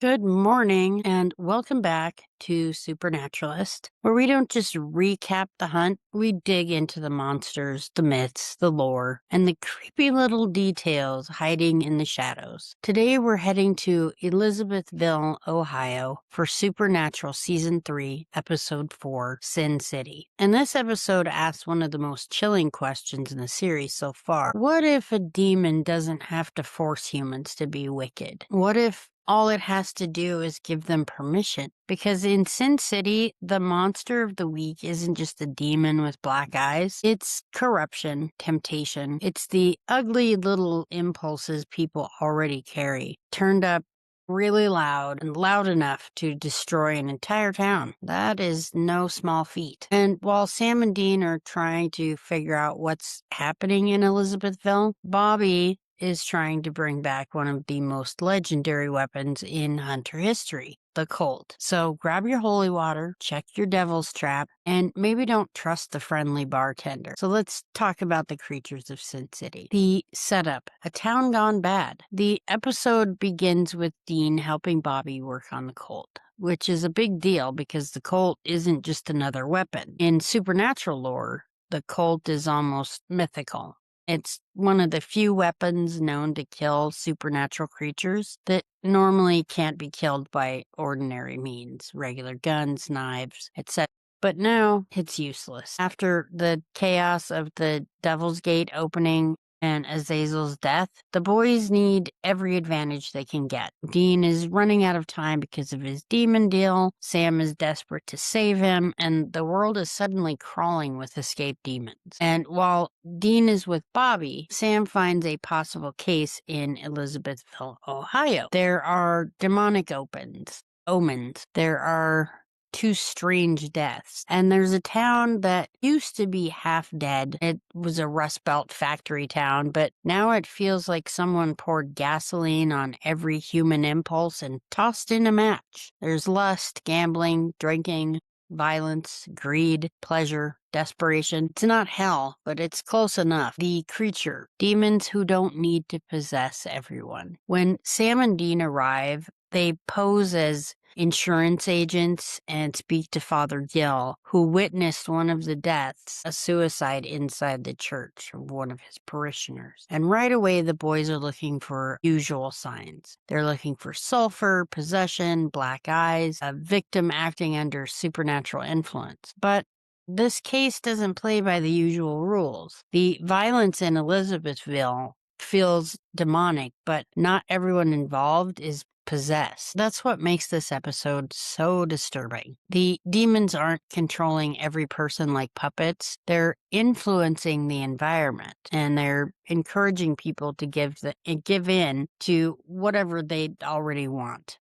Good morning and welcome back to Supernaturalist, where we don't just recap the hunt, we dig into the monsters, the myths, the lore, and the creepy little details hiding in the shadows. Today we're heading to Elizabethville, Ohio for Supernatural Season 3, Episode 4, Sin City. And this episode asks one of the most chilling questions in the series so far. What if a demon doesn't have to force humans to be wicked? What if all it has to do is give them permission? Because in Sin City, the monster of the week isn't just a demon with black eyes. It's corruption, temptation. It's the ugly little impulses people already carry, turned up really loud and loud enough to destroy an entire town. That is no small feat. And while Sam and Dean are trying to figure out what's happening in Elizabethville, Bobby is trying to bring back one of the most legendary weapons in hunter history, the Colt. So grab your holy water, check your devil's trap, and maybe don't trust the friendly bartender. So let's talk about the creatures of Sin City. The setup, a town gone bad. The episode begins with Dean helping Bobby work on the Colt, which is a big deal because the Colt isn't just another weapon. In supernatural lore, the Colt is almost mythical. It's one of the few weapons known to kill supernatural creatures that normally can't be killed by ordinary means, regular guns, knives, etc. But now it's useless. After the chaos of the Devil's Gate opening and Azazel's death, the boys need every advantage they can get. Dean is running out of time because of his demon deal. Sam is desperate to save him, and the world is suddenly crawling with escaped demons. And while Dean is with Bobby, Sam finds a possible case in Elizabethville, Ohio. There are demonic omens. There are two strange deaths. And there's a town that used to be half dead. It was a Rust Belt factory town, but now it feels like someone poured gasoline on every human impulse and tossed in a match. There's lust, gambling, drinking, violence, greed, pleasure, desperation. It's not hell, but it's close enough. The creature, demons who don't need to possess everyone. When Sam and Dean arrive, they pose as insurance agents and speak to Father Gill, who witnessed one of the deaths, a suicide inside the church of one of his parishioners. And right away, the boys are looking for usual signs. They're looking for sulfur, possession, black eyes, a victim acting under supernatural influence. But this case doesn't play by the usual rules. The violence in Elizabethville feels demonic, but not everyone involved is possessed. That's what makes this episode so disturbing. The demons aren't controlling every person like puppets. They're influencing the environment, and they're encouraging people to give in to whatever they already want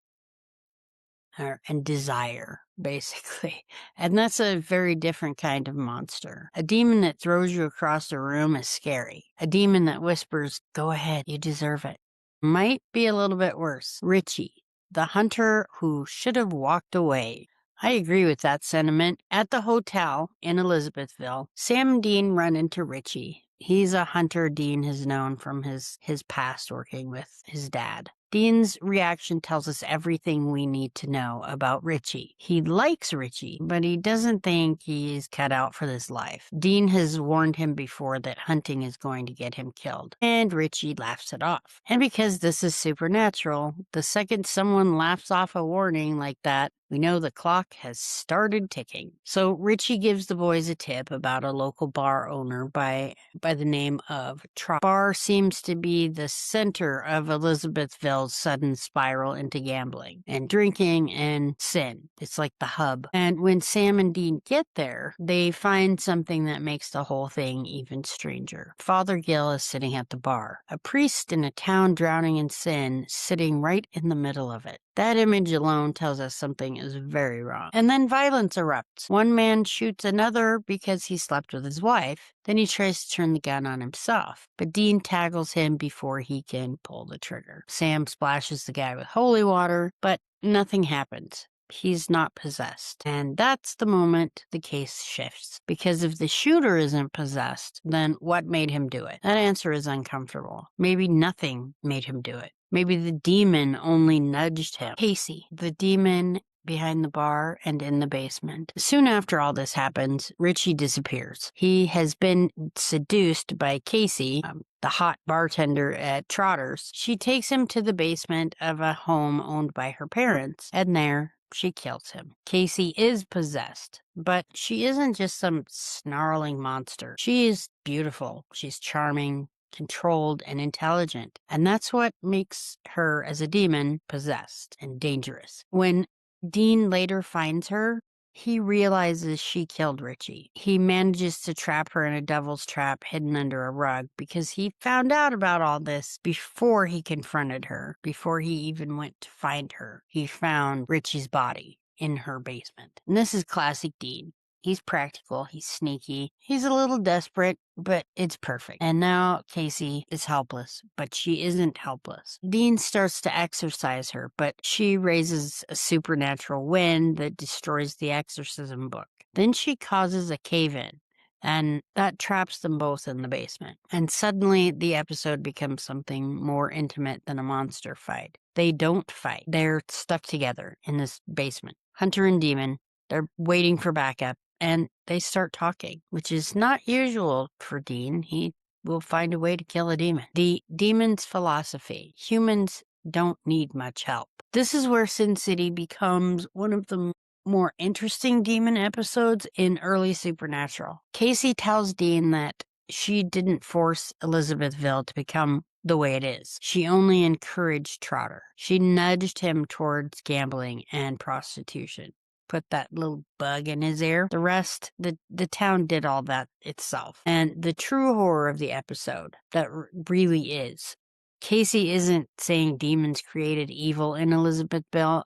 and desire, basically. And that's a very different kind of monster. A demon that throws you across the room is scary. A demon that whispers, "Go ahead, you deserve it," might be a little bit worse. Richie, the hunter who should have walked away. I agree with that sentiment. At the hotel in Elizabethville, Sam and Dean run into Richie. He's a hunter Dean has known from his past working with his dad. Dean's reaction tells us everything we need to know about Richie. He likes Richie, but he doesn't think he's cut out for this life. Dean has warned him before that hunting is going to get him killed, and Richie laughs it off. And because this is supernatural, the second someone laughs off a warning like that, we know the clock has started ticking. So Richie gives the boys a tip about a local bar owner by the name of Trop. Bar seems to be the center of Elizabethville's sudden spiral into gambling and drinking and sin. It's like the hub. And when Sam and Dean get there, they find something that makes the whole thing even stranger. Father Gill is sitting at the bar, a priest in a town drowning in sin, sitting right in the middle of it. That image alone tells us something is very wrong. And then violence erupts. One man shoots another because he slept with his wife. Then he tries to turn the gun on himself, but Dean tackles him before he can pull the trigger. Sam splashes the guy with holy water, but nothing happens. He's not possessed. And that's the moment the case shifts. Because if the shooter isn't possessed, then what made him do it? That answer is uncomfortable. Maybe nothing made him do it. Maybe the demon only nudged him. Casey, the demon behind the bar and in the basement. Soon after all this happens, Richie disappears. He has been seduced by Casey, the hot bartender at Trotter's. She takes him to the basement of a home owned by her parents, and there she kills him. Casey is possessed, but she isn't just some snarling monster. She is beautiful. She's charming, controlled, and intelligent. And that's what makes her, as a demon, possessed and dangerous. When Dean later finds her, he realizes she killed Richie. He manages to trap her in a devil's trap hidden under a rug because he found out about all this before he confronted her, before he even went to find her. He found Richie's body in her basement. And this is classic Dean. He's practical, he's sneaky, he's a little desperate, but it's perfect. And now Casey is helpless, but she isn't helpless. Dean starts to exorcise her, but she raises a supernatural wind that destroys the exorcism book. Then she causes a cave-in, and that traps them both in the basement. And suddenly the episode becomes something more intimate than a monster fight. They don't fight. They're stuck together in this basement. Hunter and Demon, they're waiting for backup. And they start talking, which is not usual for Dean. He will find a way to kill a demon. The demon's philosophy: humans don't need much help. This is where Sin City becomes one of the more interesting demon episodes in early Supernatural. Casey tells Dean that she didn't force Elizabethville to become the way it is. She only encouraged Trotter. She nudged him towards gambling and prostitution. Put that little bug in his ear. The rest, the town did all that itself. And the true horror of the episode, that really is, Casey isn't saying demons created evil in Elizabethville.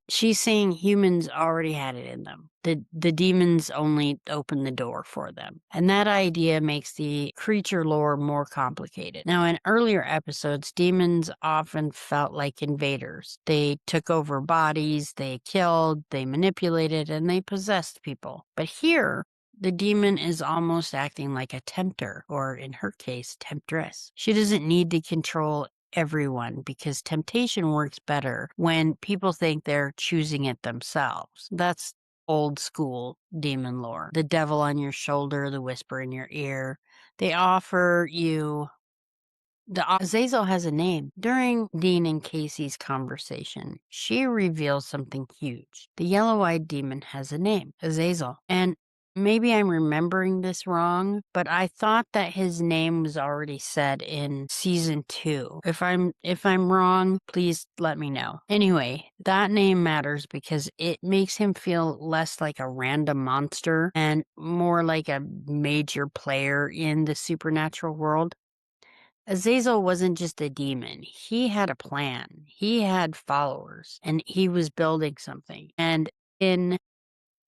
She's saying humans already had it in them. The demons only opened the door for them. And that idea makes the creature lore more complicated. Now, in earlier episodes, demons often felt like invaders. They took over bodies, they killed, they manipulated, and they possessed people. But here, the demon is almost acting like a tempter, or in her case, temptress. She doesn't need to control everyone because temptation works better when people think they're choosing it themselves. That's old school demon lore. The devil on your shoulder, the whisper in your ear. They offer you... Azazel has a name. During Dean and Casey's conversation, she reveals something huge. The yellow-eyed demon has a name, Azazel. And maybe I'm remembering this wrong, but I thought that his name was already said in season 2. If I'm wrong, please let me know. Anyway, that name matters because it makes him feel less like a random monster and more like a major player in the supernatural world. Azazel wasn't just a demon. He had a plan. He had followers, and he was building something. And in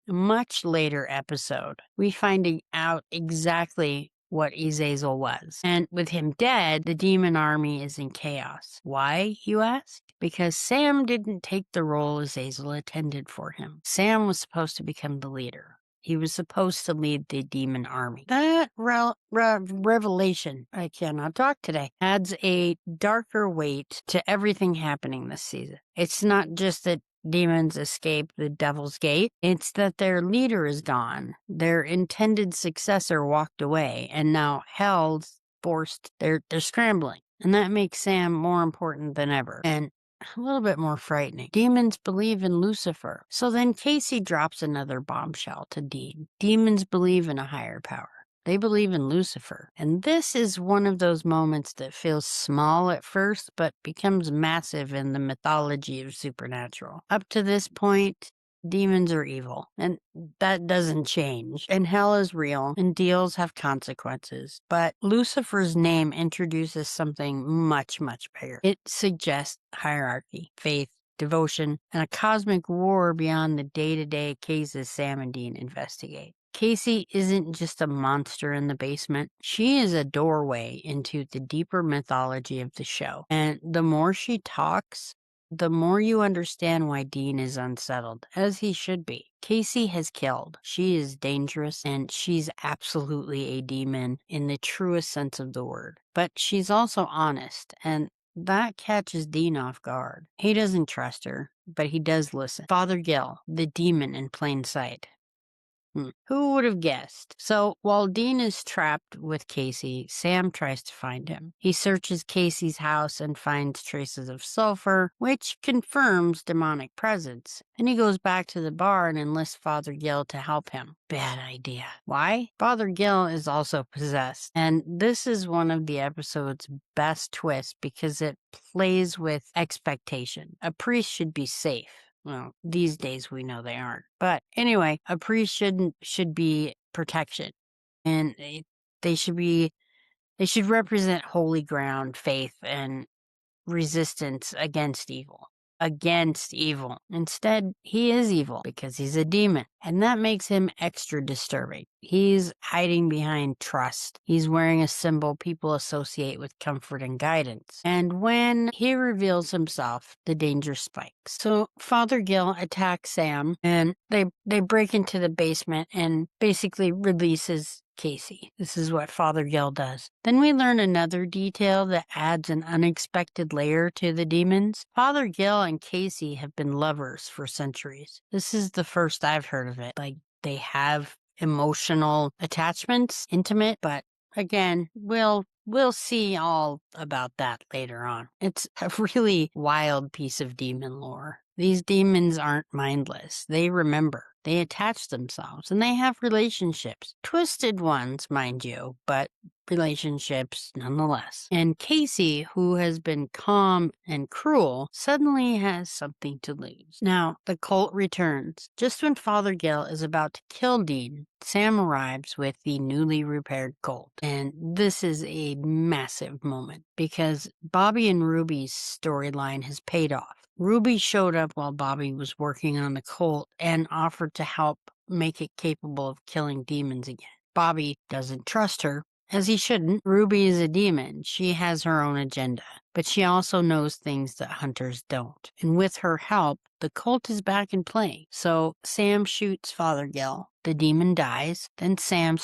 a much later episode, we find out exactly what Azazel was. And with him dead, the demon army is in chaos. Why, you ask? Because Sam didn't take the role Azazel intended for him. Sam was supposed to become the leader. He was supposed to lead the demon army. That revelation, I cannot talk today, adds a darker weight to everything happening this season. It's not just that demons escape the Devil's Gate, it's that their leader is gone. Their intended successor walked away, and now Hell's forced, they're scrambling. And that makes Sam more important than ever. And a little bit more frightening. Demons believe in Lucifer. So then Casey drops another bombshell to Dean. Demons believe in a higher power. They believe in Lucifer. And this is one of those moments that feels small at first, but becomes massive in the mythology of Supernatural. Up to this point, demons are evil, and that doesn't change. And hell is real, and deals have consequences. But Lucifer's name introduces something much, much bigger. It suggests hierarchy, faith, devotion, and a cosmic war beyond the day-to-day cases Sam and Dean investigate. Casey isn't just a monster in the basement. She is a doorway into the deeper mythology of the show. And the more she talks, the more you understand why Dean is unsettled, as he should be. Casey has killed. She is dangerous, and she's absolutely a demon in the truest sense of the word. But she's also honest, and That catches Dean off guard. He doesn't trust her, but he does listen. Father Gill, the demon in plain sight. Who would have guessed? So while Dean is trapped with Casey, Sam tries to find him. He searches Casey's house and finds traces of sulfur, which confirms demonic presence. And he goes back to the bar and enlists Father Gill to help him. Bad idea. Why? Father Gill is also possessed. And this is one of the episode's best twists because it plays with expectation. A priest should be safe. Well, these days we know they aren't. But anyway, a priest should be protection. And they should represent holy ground, faith, and resistance against evil. Against evil. Instead, he is evil because he's a demon. And that makes him extra disturbing. He's hiding behind trust. He's wearing a symbol people associate with comfort and guidance. And when he reveals himself, the danger spikes. So Father Gill attacks Sam and they break into the basement and basically releases Casey. This is what Father Gill does. Then we learn another detail that adds an unexpected layer to the demons. Father Gill and Casey have been lovers for centuries. This is the first I've heard of it. Like, they have emotional attachments, intimate, but again, we'll see all about that later on. It's a really wild piece of demon lore. These demons aren't mindless. They remember. They attach themselves and they have relationships. Twisted ones, mind you, but relationships nonetheless. And Casey, who has been calm and cruel, suddenly has something to lose. Now, the cult returns. Just when Father Gill is about to kill Dean, Sam arrives with the newly repaired Colt. And this is a massive moment because Bobby and Ruby's storyline has paid off. Ruby showed up while Bobby was working on the Colt and offered to help make it capable of killing demons again. Bobby doesn't trust her, as he shouldn't. Ruby is a demon. She has her own agenda, but she also knows things that hunters don't. And with her help, the Colt is back in play. So Sam shoots Father Gill. The demon dies. Then Sam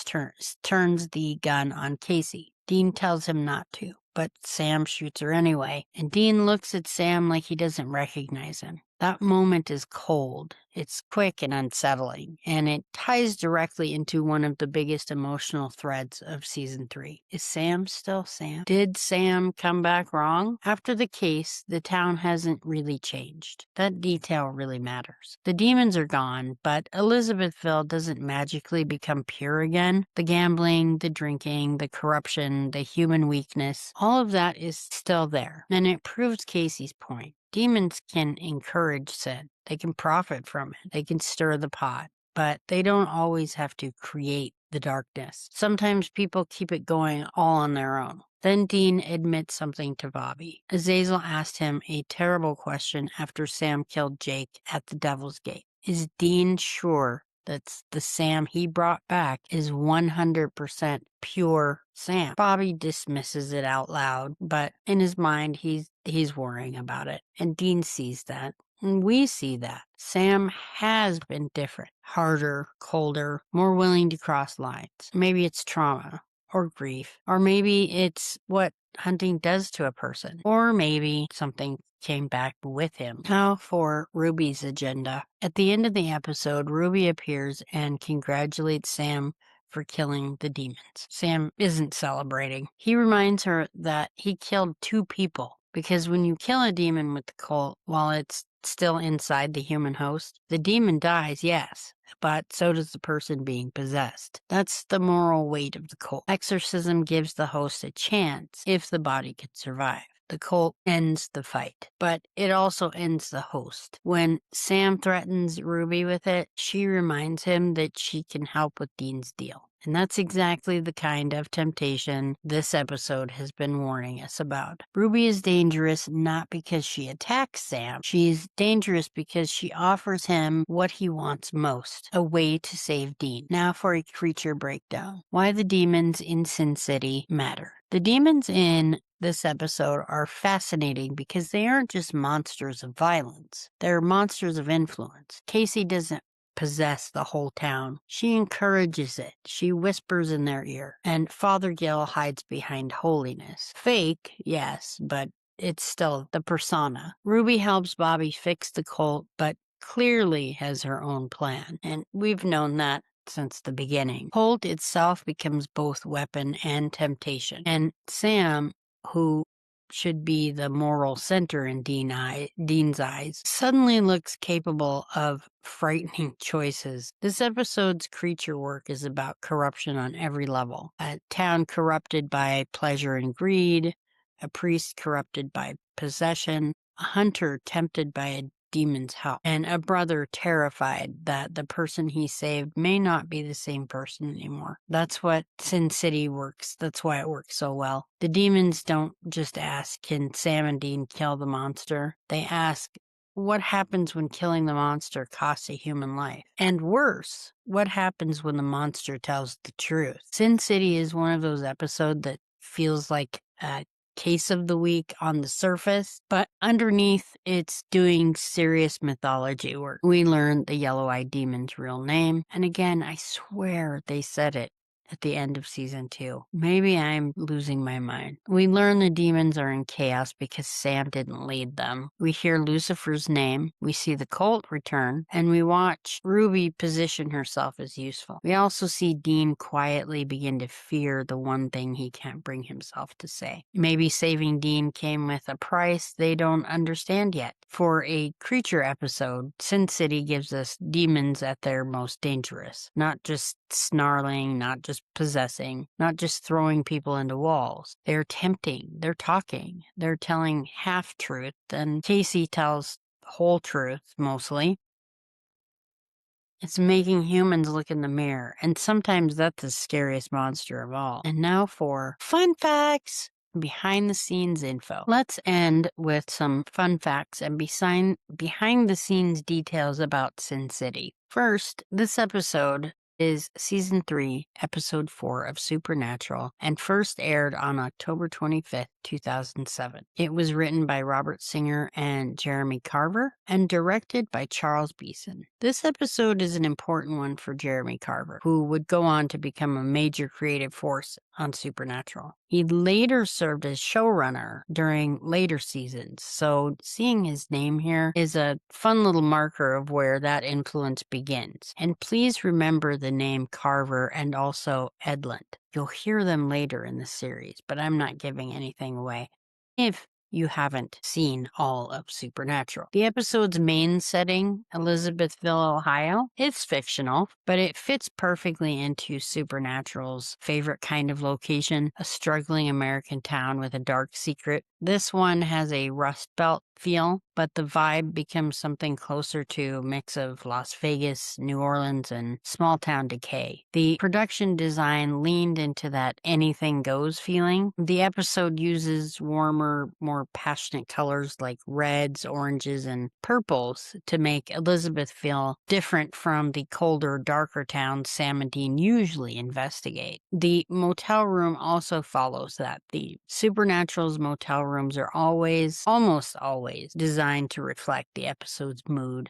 turns the gun on Casey. Dean tells him not to, but Sam shoots her anyway. And Dean looks at Sam like he doesn't recognize him. That moment is cold. It's quick and unsettling, and it ties directly into one of the biggest emotional threads of season 3. Is Sam still Sam? Did Sam come back wrong? After the case, the town hasn't really changed. That detail really matters. The demons are gone, but Elizabethville doesn't magically become pure again. The gambling, the drinking, the corruption, the human weakness, all of that is still there, and it proves Casey's point. Demons can encourage sin. They can profit from it. They can stir the pot, but they don't always have to create the darkness. Sometimes people keep it going all on their own. Then Dean admits something to Bobby. Azazel asked him a terrible question after Sam killed Jake at the Devil's Gate. Is Dean sure that the Sam he brought back is 100% pure Sam? Bobby dismisses it out loud, but in his mind, he's worrying about it. And Dean sees that. And we see that. Sam has been different, harder, colder, more willing to cross lines. Maybe it's trauma or grief, or maybe it's what hunting does to a person, or maybe something came back with him. Now for Ruby's agenda. At the end of the episode, Ruby appears and congratulates Sam for killing the demons. Sam isn't celebrating. He reminds her that he killed 2 people, because when you kill a demon with the Colt while it's still inside the human host, the demon dies, yes, but so does the person being possessed. That's the moral weight of the Colt. Exorcism gives the host a chance if the body can survive. The Colt ends the fight, but it also ends the host. When Sam threatens Ruby with it, she reminds him that she can help with Dean's deal. And that's exactly the kind of temptation this episode has been warning us about. Ruby is dangerous not because she attacks Sam. She's dangerous because she offers him what he wants most, a way to save Dean. Now for a creature breakdown. Why the demons in Sin City matter. The demons in this episode are fascinating because they aren't just monsters of violence. They're monsters of influence. Casey doesn't possess the whole town. She encourages it. She whispers in their ear. And Father Gill hides behind holiness. Fake, yes, but it's still the persona. Ruby helps Bobby fix the cult, but clearly has her own plan, and we've known that since the beginning. Holt itself becomes both weapon and temptation, and Sam, who should be the moral center in Dean's eyes, suddenly looks capable of frightening choices. This episode's creature work is about corruption on every level. A town corrupted by pleasure and greed, a priest corrupted by possession, a hunter tempted by a demon's help, and a brother terrified that the person he saved may not be the same person anymore. That's what Sin City works. That's why it works so well. The demons don't just ask, can Sam and Dean kill the monster? They ask, what happens when killing the monster costs a human life? And worse, what happens when the monster tells the truth? Sin City is one of those episodes that feels like a case of the week on the surface, but underneath it's doing serious mythology work. We learn the yellow-eyed demon's real name, and again, I swear they said it at the end of season 2. Maybe I'm losing my mind. We learn the demons are in chaos because Sam didn't lead them. We hear Lucifer's name, we see the cult return, and we watch Ruby position herself as useful. We also see Dean quietly begin to fear the one thing he can't bring himself to say. Maybe saving Dean came with a price they don't understand yet. For a creature episode, Sin City gives us demons at their most dangerous. Not just snarling, not just possessing, not just throwing people into walls. They're tempting, they're talking, they're telling half-truth, and Casey tells whole truth, mostly. It's making humans look in the mirror, and sometimes that's the scariest monster of all. And now for fun facts, behind-the-scenes info. Let's end with some fun facts and behind-the-scenes details about Sin City. First, this episode is Season 3, Episode 4 of Supernatural, and first aired on October 25th, 2007. It was written by Robert Singer and Jeremy Carver, and directed by Charles Beeson. This episode is an important one for Jeremy Carver, who would go on to become a major creative force on Supernatural. He later served as showrunner during later seasons, so seeing his name here is a fun little marker of where that influence begins. And please remember the name Carver and also Edlund. You'll hear them later in the series, but I'm not giving anything away if you haven't seen all of Supernatural. The episode's main setting, Elizabethville, Ohio, is fictional, but it fits perfectly into Supernatural's favorite kind of location, a struggling American town with a dark secret. This one has a Rust Belt feel, but the vibe becomes something closer to a mix of Las Vegas, New Orleans, and small town decay. The production design leaned into that anything goes feeling. The episode uses warmer, more passionate colors like reds, oranges, and purples to make Elizabethville different from the colder, darker towns Sam and Dean usually investigate. The motel room also follows that theme. Supernatural's motel rooms are almost always, designed to reflect the episode's mood.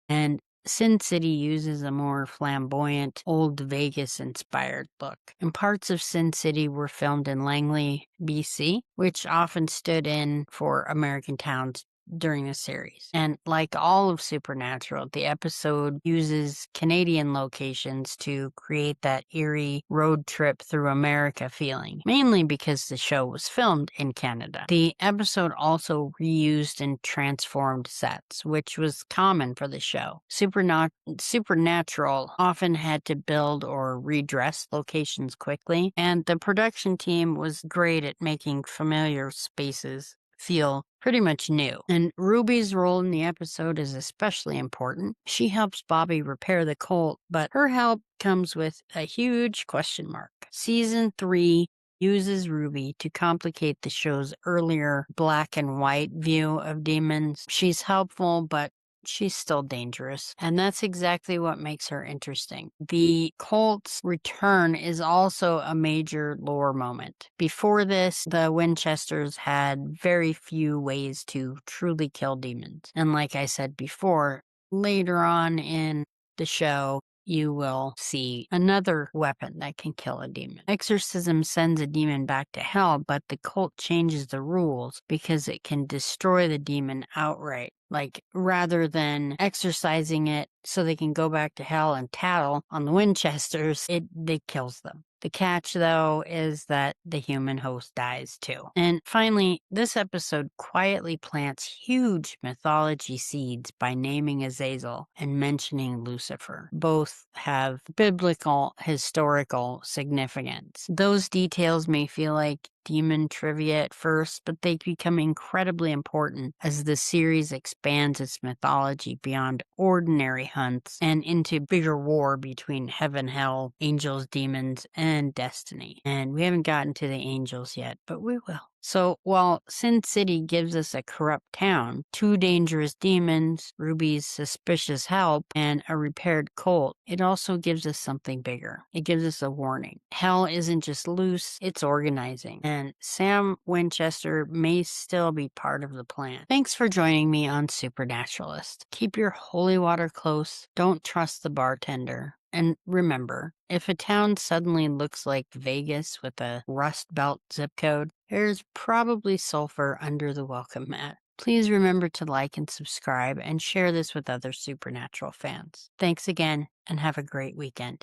And Sin City uses a more flamboyant, old Vegas-inspired look. And parts of Sin City were filmed in Langley, BC, which often stood in for American towns during the series. And like all of Supernatural, the episode uses Canadian locations to create that eerie road trip through America feeling, mainly because the show was filmed in Canada. The episode also reused and transformed sets, which was common for the show. Supernatural often had to build or redress locations quickly, and the production team was great at making familiar spaces feel pretty much new. And Ruby's role in the episode is especially important. She helps Bobby repair the cult, but her help comes with a huge question mark. Season 3 uses Ruby to complicate the show's earlier black and white view of demons. She's helpful, but she's still dangerous, and that's exactly what makes her interesting. The cult's return is also a major lore moment. Before this, the Winchesters had very few ways to truly kill demons. And like I said before, later on in the show, you will see another weapon that can kill a demon. Exorcism sends a demon back to hell, but the cult changes the rules because it can destroy the demon outright. Like, rather than exorcising it so they can go back to hell and tattle on the Winchesters, it kills them. The catch, though, is that the human host dies too. And finally, this episode quietly plants huge mythology seeds by naming Azazel and mentioning Lucifer. Both have biblical, historical significance. Those details may feel like demon trivia at first, but they become incredibly important as the series expands its mythology beyond ordinary hunts and into bigger war between heaven, hell, angels, demons, and destiny. And we haven't gotten to the angels yet, but we will. So while Sin City gives us a corrupt town, 2 dangerous demons, Ruby's suspicious help, and a repaired cult, it also gives us something bigger. It gives us a warning. Hell isn't just loose, it's organizing. And Sam Winchester may still be part of the plan. Thanks for joining me on Supernaturalist. Keep your holy water close. Don't trust the bartender. And remember, if a town suddenly looks like Vegas with a Rust Belt zip code, there's probably sulfur under the welcome mat. Please remember to like and subscribe and share this with other Supernatural fans. Thanks again, and have a great weekend.